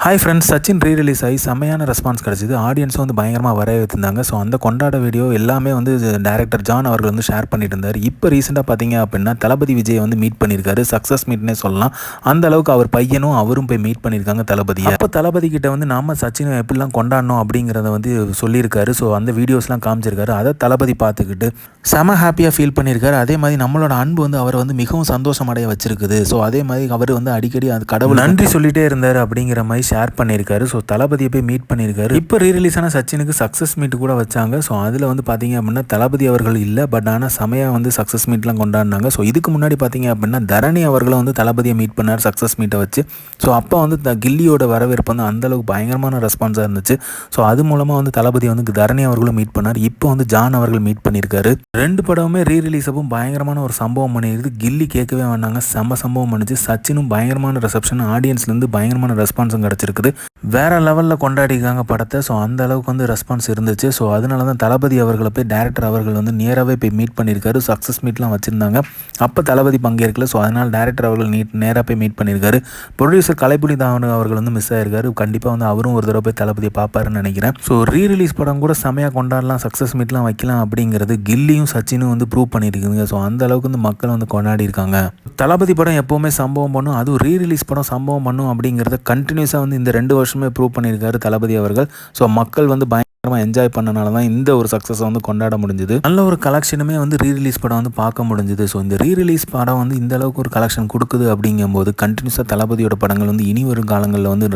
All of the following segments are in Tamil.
ஹாய் ஃப்ரெண்ட்ஸ், சச்சின் ரீ-ரிலீஸ் ஆகி செம்மையான ரெஸ்பான்ஸ் கிடச்சிது. ஆடியன்ஸும் வந்து பயங்கரமாக வரவேற்றிருந்தாங்க. ஸோ அந்த கொண்டாட வீடியோ எல்லாமே வந்து டைரக்டர் ஜான் அவர்கள் வந்து ஷேர் பண்ணிட்டு இருந்தார். இப்போ ரீசெண்டாக பார்த்தீங்க அப்படின்னா தளபதி விஜய் வந்து மீட் பண்ணியிருக்காரு. சக்ஸஸ் மீட்னே சொல்லலாம். அந்த அளவுக்கு அவர் பையனும் அவரும் போய் மீட் பண்ணியிருக்காங்க தளபதியை. அப்போ தளபதி கிட்ட வந்து நாம சச்சினை எப்படிலாம் கொண்டாடணும் அப்படிங்கிறத வந்து சொல்லியிருக்காரு. ஸோ அந்த வீடியோஸ்லாம் காமிச்சிருக்காரு. அதை தளபதி பார்த்துக்கிட்டு செம ஹாப்பியாக ஃபீல் பண்ணியிருக்காரு. அதே மாதிரி நம்மளோட அன்பு வந்து அவரை வந்து மிகவும் சந்தோஷம் அடைய வச்சிருக்குது. ஸோ அதே மாதிரி அவர் வந்து அடிக்கடி அது கடவுள் நன்றி சொல்லிட்டே இருந்தார் அப்படிங்கிற மாதிரி ஷேர் பண்ணியிருக்காரு. ஸோ தளபதியை போய் மீட் பண்ணியிருக்காரு. இப்போ ரீ-ரிலீஸ் ஆன சச்சினுக்கு சக்ஸஸ் மீட் கூட வச்சாங்க. ஸோ அதில் வந்து பார்த்தீங்க அப்படின்னா தளபதி அவர்கள் இல்லை, பட் ஆனால் செமையாக வந்து சக்ஸஸ் மீட்லாம் கொண்டாடினாங்க. ஸோ இதுக்கு முன்னாடி பார்த்தீங்க அப்படின்னா தரணி அவர்களும் வந்து தளபதியை மீட் பண்ணார் சக்ஸஸ் மீட்டை வச்சு. ஸோ அப்போ வந்து கில்லியோட வரவேற்பு வந்து அந்தளவுக்கு பயங்கரமான ரெஸ்பான்ஸாக இருந்துச்சு. ஸோ அது மூலமாக வந்து தளபதி வந்து தரணி அவர்களும் மீட் பண்ணார். இப்போ வந்து ஜான் அவர்கள் மீட் பண்ணியிருக்காரு. ரெண்டு படமுமே ரீ-ரிலீஸ் அப்போ பயங்கரமான ஒரு சம்பவம் பண்ணியிருக்கு. கில்லி கேட்கவே வேண்டாங்க, செம்ம சம்பவம் பண்ணிச்சு. சச்சினும் பயங்கரமான ரிசப்ஷன், ஆடியன்ஸ்லேருந்து பயங்கரமான ரெஸ்பான்ஸும் கிடச்சிருக்குது. வேற லெவலில் கொண்டாடிக்காங்க படத்தை. ஸோ அந்த அளவுக்கு வந்து ரெஸ்பான்ஸ் இருந்துச்சு. ஸோ அதனால தான் தளபதி அவர்களை போய் டேரக்டர் அவர்கள் வந்து நேராகவே போய் மீட் பண்ணியிருக்காரு. சக்ஸஸ் மீட்லாம் வச்சுருந்தாங்க. அப்போ தளபதி பங்கேற்கல. ஸோ அதனால் டேரக்டர் அவர்கள் நேராக போய் மீட் பண்ணியிருக்காரு. ப்ரொடியூசர் கலைப்புலி தாவன் அவர்கள் வந்து மிஸ் ஆயிருக்காரு. கண்டிப்பாக வந்து அவரும் ஒரு தடவை போய் தளபதியை பார்ப்பாருன்னு நினைக்கிறேன். ஸோ ரீ-ரிலீஸ் படம் கூட செமையாக கொண்டாடலாம், சக்ஸஸ் மீட்லாம் வைக்கலாம் அப்படிங்கிறது கில்லியும் சச்சினும் வந்து ப்ரூவ் பண்ணியிருக்குதுங்க. ஸோ அந்த அளவுக்கு வந்து மக்கள் வந்து கொண்டாடி இருக்காங்க. தளபதி படம் எப்போவுமே சம்பவம் பண்ணும், அதுவும் ரீ-ரிலீஸ் படம் சம்பவம் பண்ணும் அப்படிங்கிறத கண்டினியூஸாக வந்து இந்த 2 வருஷமே ப்ரூவ் பண்ணியிருக்காரு தளபதி அவர்கள். ஸோ மக்கள் வந்து பயங்கரமாக என்ஜாய் பண்ணனால தான் இந்த ஒரு சக்ஸஸை வந்து கொண்டாட முடிஞ்சுது. நல்ல ஒரு கலெக்ஷனுமே வந்து ரீ-ரிலீஸ் படம் வந்து பார்க்க முடிஞ்சுது. ஸோ இந்த ரீ-ரிலீஸ் படம் வந்து இந்த அளவுக்கு ஒரு கலெக்ஷன் கொடுக்குது அப்படிங்கும்போது கண்டினியூஸாக தளபதியோட படங்கள் வந்து இனி வரும் காலங்களில் வந்து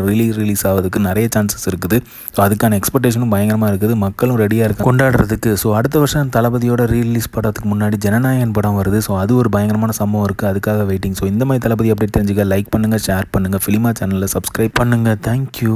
ரிலீஸ் ஆகிறதுக்கு நிறைய சான்சஸ் இருக்குது. ஸோ அதுக்கான எக்ஸ்பெக்டேஷனும் பயங்கரமாக இருக்குது. மக்களும் ரெடியாக இருக்குது கொண்டாடுறதுக்கு. ஸோ அடுத்த வருஷம் தளபதியோட ரீ-ரிலீஸ் படத்துக்கு முன்னாடி ஜனநாயகன் படம் வருது. ஸோ அது ஒரு பயங்கரமான சம்பவம் இருக்குது. அதுக்காக வெயிட்டிங். ஸோ இந்த மாதிரி தளபதி அப்டேட் தெரிஞ்சுக்க லைக் பண்ணுங்கள், ஷேர் பண்ணுங்கள், ஃபிலிமா சேனலில் சப்ஸ்கிரைப் பண்ணுங்கள். தேங்க்யூ.